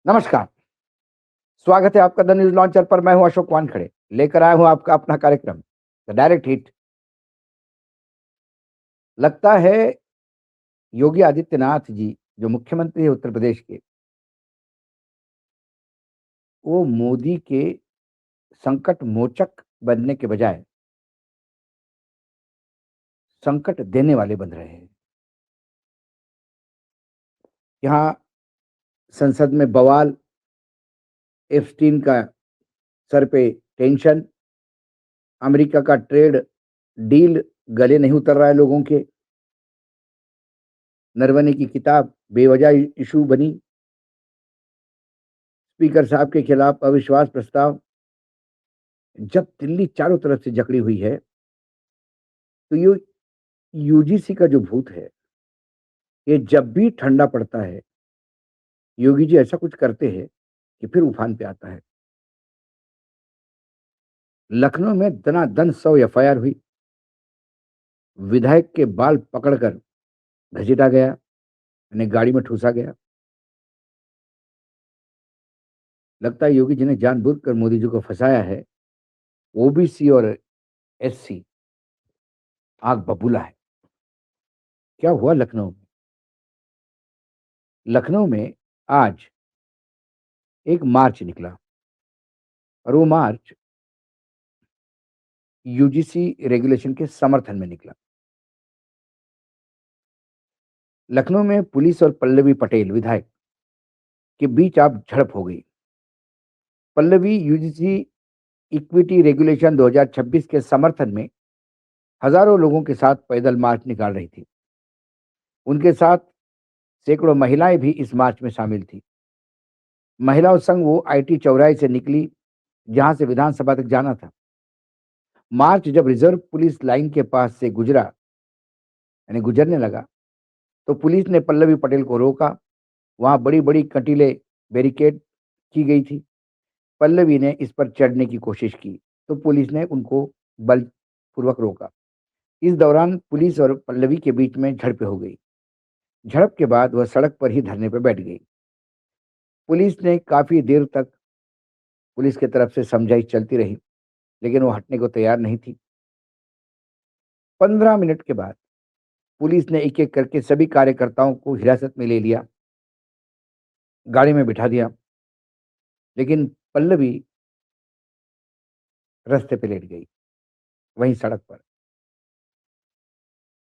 नमस्कार, स्वागत है आपका द न्यूज़ लॉन्चर पर। मैं हूं अशोक वानखड़े, लेकर आया हूं आपका अपना कार्यक्रम द डायरेक्ट हिट। लगता है योगी आदित्यनाथ जी जो मुख्यमंत्री है उत्तर प्रदेश के, वो मोदी के संकट मोचक बनने के बजाय संकट देने वाले बन रहे हैं। यहाँ संसद में बवाल, एप्स्टीन का सर पे टेंशन, अमेरिका का ट्रेड डील गले नहीं उतर रहा है लोगों के, नरवणे की किताब बेवजह इशू बनी, स्पीकर साहब के खिलाफ अविश्वास प्रस्ताव। जब दिल्ली चारों तरफ से जकड़ी हुई है, तो ये यूजीसी का जो भूत है, ये जब भी ठंडा पड़ता है, योगी जी ऐसा कुछ करते हैं कि फिर उफान पे आता है। लखनऊ में दनादन 100 एफआईआर हुई, विधायक के बाल पकड़कर घसीटा गया, यानी गाड़ी में ठूसा गया। लगता है योगी जी ने जानबूझकर मोदी जी को फंसाया है। ओबीसी और एससी आग बबूला है। क्या हुआ लखनऊ में? लखनऊ में आज एक मार्च निकला और वो मार्च यूजीसी रेगुलेशन के समर्थन में निकला। लखनऊ में पुलिस और पल्लवी पटेल विधायक के बीच अब झड़प हो गई। पल्लवी यूजीसी इक्विटी रेगुलेशन 2026 के समर्थन में हजारों लोगों के साथ पैदल मार्च निकाल रही थी। उनके साथ सैकड़ों महिलाएं भी इस मार्च में शामिल थी। महिलाओं संग वो आईटी चौराहे से निकली, जहां से विधानसभा तक जाना था। मार्च जब रिजर्व पुलिस लाइन के पास से गुजरा, यानी गुजरने लगा, तो पुलिस ने पल्लवी पटेल को रोका। वहां बड़ी बड़ी कटीले बैरिकेड की गई थी। पल्लवी ने इस पर चढ़ने की कोशिश की, तो पुलिस ने उनको बलपूर्वक रोका। इस दौरान पुलिस और पल्लवी के बीच में झड़पें हो गई। झड़प के बाद वह सड़क पर ही धरने पर बैठ गई। पुलिस ने काफी देर तक पुलिस की तरफ से समझाइश चलती रही, लेकिन वो हटने को तैयार नहीं थी। 15 मिनट के बाद पुलिस ने एक एक करके सभी कार्यकर्ताओं को हिरासत में ले लिया, गाड़ी में बिठा दिया, लेकिन पल्लवी रास्ते पे लेट गई, वहीं सड़क पर।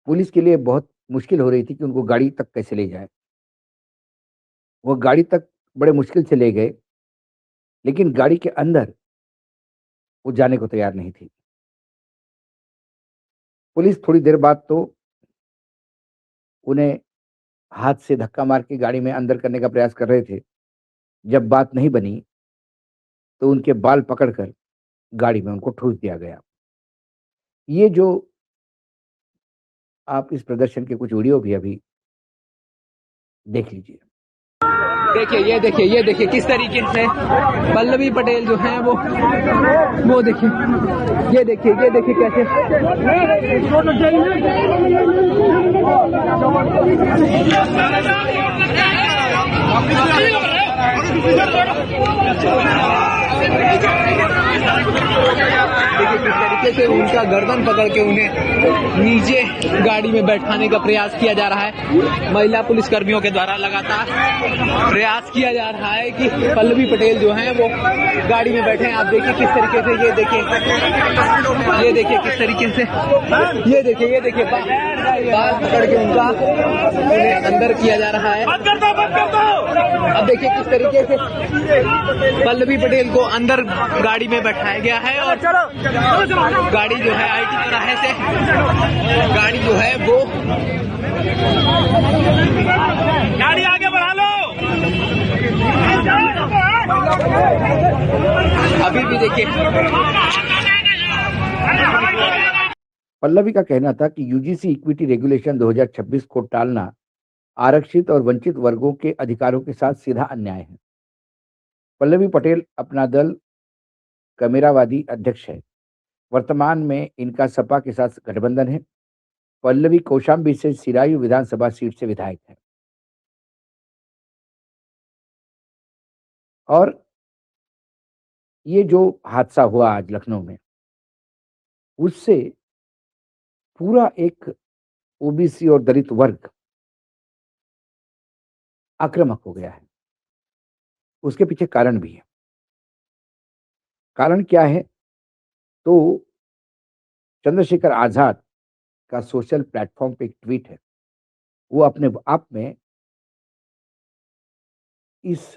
पुलिस के लिए बहुत मुश्किल हो रही थी कि उनको गाड़ी तक कैसे ले जाए। वो गाड़ी तक बड़े मुश्किल से ले गए, लेकिन गाड़ी के अंदर वो जाने को तैयार नहीं थी। पुलिस थोड़ी देर बाद तो उन्हें हाथ से धक्का मार के गाड़ी में अंदर करने का प्रयास कर रहे थे। जब बात नहीं बनी, तो उनके बाल पकड़कर गाड़ी में उनको ठूस दिया गया। ये जो आप इस प्रदर्शन के कुछ वीडियो भी अभी देख लीजिए। देखिए ये देखिए किस तरीके से पल्लवी पटेल जो है वो देखिए ये देखिए कैसे देखिए किस तरीके से उनका गर्दन पकड़ के उन्हें नीचे गाड़ी में बैठाने का प्रयास किया जा रहा है। महिला पुलिस कर्मियों के द्वारा लगातार प्रयास किया जा रहा है कि पल्लवी पटेल जो हैं वो गाड़ी में बैठे। आप देखिए किस तरीके से ये देखिए किस तरीके से ये देखिए बाल पकड़ के उन्हें अंदर किया जा रहा है। अब देखिए किस तरीके से पल्लवी पटेल को अंदर गाड़ी में बैठाया गया है और गाड़ी जो है आईटी चौराहे से गाड़ी जो है वो गाड़ी आगे बढ़ा लो। अभी भी देखिए पल्लवी का कहना था कि यूजीसी इक्विटी रेगुलेशन 2026 को टालना आरक्षित और वंचित वर्गों के अधिकारों के साथ सीधा अन्याय है। पल्लवी पटेल अपना दल कमेरावादी अध्यक्ष है। वर्तमान में इनका सपा के साथ गठबंधन है। पल्लवी कौशाम्बी से सिरायू विधानसभा सीट से विधायक है। और ये जो हादसा हुआ आज लखनऊ में, उससे पूरा एक ओबीसी और दलित वर्ग आक्रामक हो गया है। उसके पीछे कारण भी है। कारण क्या है? तो चंद्रशेखर आज़ाद का सोशल प्लेटफ़ॉर्म पे एक ट्वीट है। वो अपने आप में इस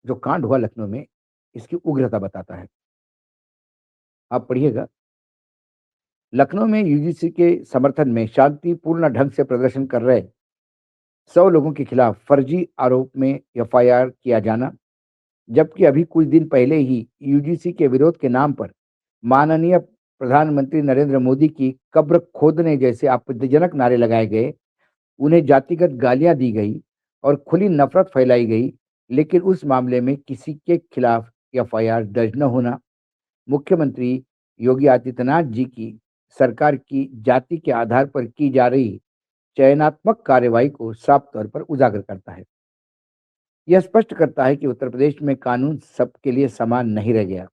जो कांड हुआ लखनऊ में, इसकी उग्रता बताता है। आप पढ़िएगा। लखनऊ में यूजीसी के समर्थन में शांतिपूर्ण ढंग से प्रदर्शन कर रहे 100 लोगों के खिलाफ फर्जी आरोप में एफआईआर किया जाना, जबकि अभी कुछ दिन पहले ही यूजीसी के विरोध के नाम पर माननीय प्रधानमंत्री नरेंद्र मोदी की कब्र खोदने जैसे आपत्तिजनक नारे लगाए गए, उन्हें जातिगत गालियां दी गई और खुली नफरत फैलाई गई, लेकिन उस मामले में किसी के खिलाफ एफआईआर दर्ज न होना, मुख्यमंत्री योगी आदित्यनाथ जी की सरकार की जाति के आधार पर की जा रही चयनात्मक कार्रवाई को साफ तौर पर उजागर करता है। यह स्पष्ट करता है कि उत्तर प्रदेश में कानून सबके लिए समान नहीं रह गया।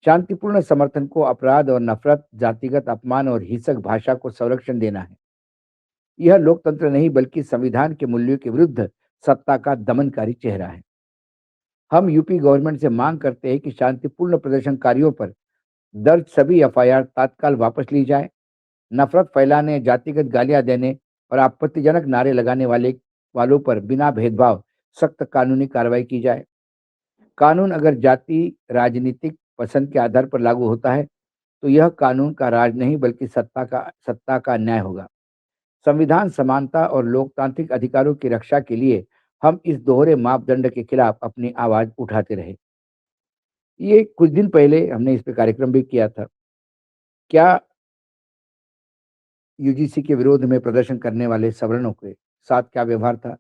शांतिपूर्ण समर्थन को अपराध और नफरत, जातिगत अपमान और हिंसक भाषा को संरक्षण देना है। यह लोकतंत्र नहीं बल्कि संविधान के मूल्यों के विरुद्ध सत्ता का दमनकारी चेहरा है। हम यूपी गवर्नमेंट से मांग करते हैं कि शांतिपूर्ण प्रदर्शनकारियों पर दर्ज सभी एफआईआर तत्काल वापस ली जाए। नफरत फैलाने, जातिगत गालियां देने और आपत्तिजनक नारे लगाने वालों पर बिना भेदभाव सख्त कानूनी कार्रवाई की जाए। कानून अगर जाति, राजनीतिक पसंद के आधार पर लागू होता है, तो यह कानून का राज नहीं बल्कि सत्ता का न्याय होगा। संविधान समानता और लोकतांत्रिक अधिकारों की रक्षा के लिए हम इस दोहरे मापदंड के खिलाफ अपनी आवाज उठाते रहे। ये कुछ दिन पहले हमने इस पे कार्यक्रम भी किया था। क्या यूजीसी के विरोध में प्रदर्शन करने वाले सवर्णों के साथ क्या व्यवहार था?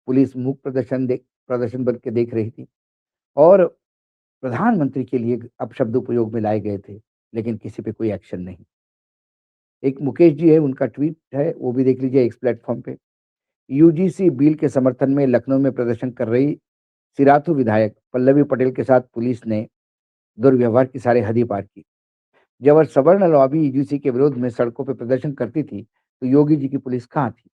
पुलिस मूक प्रदर्शन बन के देख रही थी और प्रधानमंत्री के लिए अपशब्द उपयोग में लाए गए थे, लेकिन किसी पे कोई एक्शन नहीं। एक मुकेश जी है, उनका ट्वीट है, वो भी देख लीजिए इस प्लेटफ़ॉर्म पे। यूजीसी बिल के समर्थन में लखनऊ में प्रदर्शन कर रही सिराथू विधायक पल्लवी पटेल के साथ पुलिस ने दुर्व्यवहार की सारी हदें पार की। जब सवर्ण लॉबी यूजीसी के विरोध में सड़कों पर प्रदर्शन करती थी, तो योगी जी की पुलिस कहाँ थी?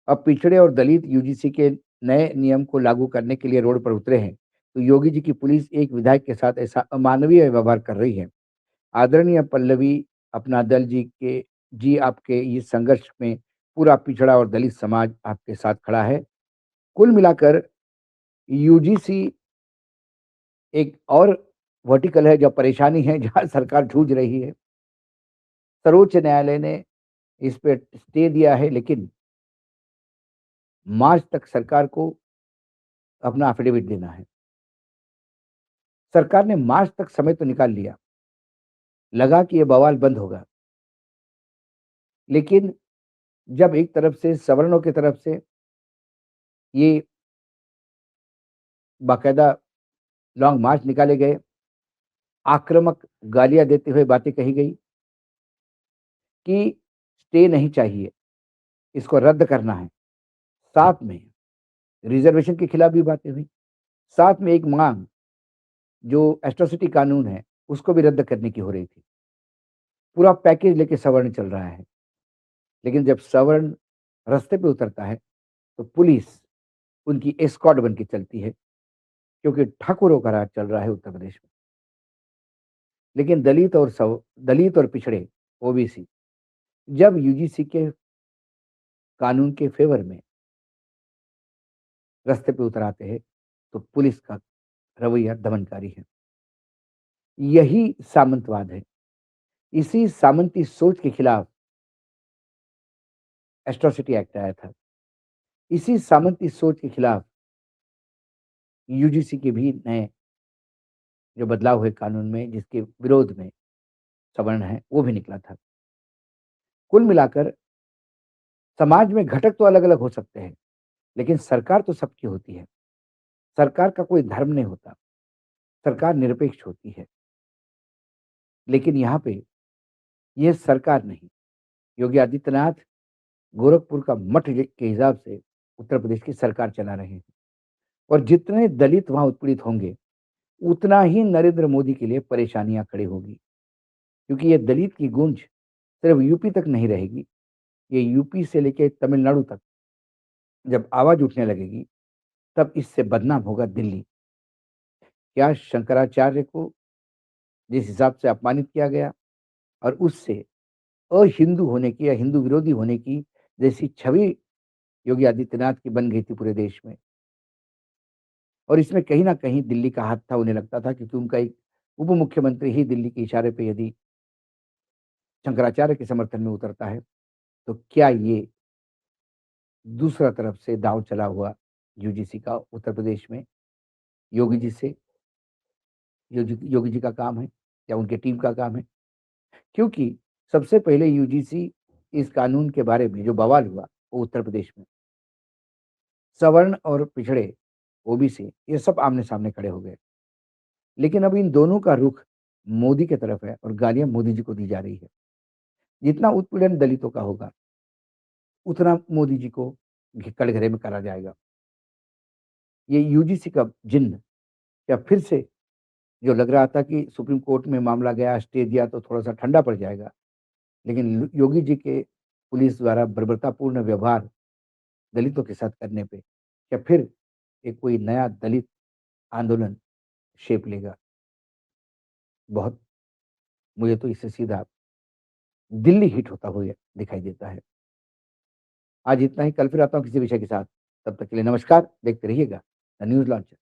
अब पिछड़े और दलित यूजीसी के नए नियम को लागू करने के लिए रोड पर उतरे हैं, तो योगी जी की पुलिस एक विधायक के साथ ऐसा अमानवीय व्यवहार कर रही है। आदरणीय पल्लवी, अपना दल जी आपके इस संघर्ष में पूरा पिछड़ा और दलित समाज आपके साथ खड़ा है। कुल मिलाकर यूजीसी एक और वर्टिकल है, जो परेशानी है, जहाँ सरकार जूझ रही है। सर्वोच्च न्यायालय ने इस पे स्टे दिया है, लेकिन मार्च तक सरकार को अपना एफिडेविट देना है। सरकार ने मार्च तक समय तो निकाल लिया, लगा कि ये बवाल बंद होगा, लेकिन जब एक तरफ से सवर्णों की तरफ से ये बाकायदा लॉन्ग मार्च निकाले गए, आक्रामक गालियां देते हुए बातें कही गई कि स्टे नहीं चाहिए, इसको रद्द करना है। साथ में रिजर्वेशन के खिलाफ भी बातें हुई। साथ में एक मांग जो एट्रोसिटी कानून है, उसको भी रद्द करने की हो रही थी। पूरा पैकेज लेके सवर्ण चल रहा है, लेकिन जब सवर्ण रास्ते पे उतरता है, तो पुलिस उनकी एस्कॉर्ट बन के चलती है, क्योंकि ठाकुरों का राज चल रहा है उत्तर प्रदेश में। लेकिन दलित और पिछड़े ओबीसी जब यूजीसी के कानून के फेवर में रास्ते पे उतर आते हैं, तो पुलिस का रवैया दमनकारी है। यही सामंतवाद है। इसी सामंती सोच के खिलाफ एट्रोसिटी एक्ट आया था। इसी सामंती सोच के खिलाफ यूजीसी के भी नए जो बदलाव हुए कानून में, जिसके विरोध में सवर्ण है, वो भी निकला था। कुल मिलाकर समाज में घटक तो अलग-अलग हो सकते हैं, लेकिन सरकार तो सबकी होती है। सरकार का कोई धर्म नहीं होता, सरकार निरपेक्ष होती है। लेकिन यहाँ पे ये सरकार नहीं, योगी आदित्यनाथ गोरखपुर का मठ के हिसाब से उत्तर प्रदेश की सरकार चला रहे हैं। और जितने दलित वहां उत्पीड़ित होंगे, उतना ही नरेंद्र मोदी के लिए परेशानियां खड़ी होगी, क्योंकि ये दलित की गूंज सिर्फ यूपी तक नहीं रहेगी, ये यूपी से लेके तमिलनाडु तक जब आवाज उठने लगेगी, तब इससे बदनाम होगा दिल्ली। क्या शंकराचार्य को जिस हिसाब से अपमानित किया गया और उससे अहिंदू होने की या हिंदू विरोधी होने की जैसी छवि योगी आदित्यनाथ की बन गई थी पूरे देश में, और इसमें कहीं न कहीं दिल्ली का हाथ था, उन्हें लगता था, क्योंकि उनका एक उप मुख्यमंत्री ही दिल्ली के इशारे पे यदि शंकराचार्य के समर्थन में उतरता है, तो क्या ये दूसरा तरफ से दांव चला हुआ यूजीसी का उत्तर प्रदेश में योगी जी से योगी जी का काम है या उनके टीम का काम है? क्योंकि सबसे पहले यूजीसी इस कानून के बारे में जो बवाल हुआ, वो उत्तर प्रदेश में। सवर्ण और पिछड़े, ओबीसी, ये सब आमने-सामने खड़े हो गए। लेकिन अब इन दोनों का रुख मोदी की तरफ है और गालियाँ मोदी जी को दी जा रही है। जितना उत्पीड़न दलितों का होगा, उतना मोदी जी को कटघरे में करा जाएगा। ये यूजीसी का जिन्न क्या फिर से, जो लग रहा था कि सुप्रीम कोर्ट में मामला गया, स्टे दिया तो थोड़ा-सा ठंडा पड़ जाएगा, लेकिन योगी जी के पुलिस द्वारा बर्बरतापूर्ण व्यवहार दलितों के साथ करने पे क्या फिर एक कोई नया दलित आंदोलन शेप लेगा? बहुत, मुझे तो इससे सीधा दिल्ली हिट होता हुआ दिखाई देता है। आज इतना ही, कल फिर आता हूँ किसी विषय के साथ। तब तक के लिए नमस्कार, देखते रहिएगा द न्यूज़ लॉन्चर।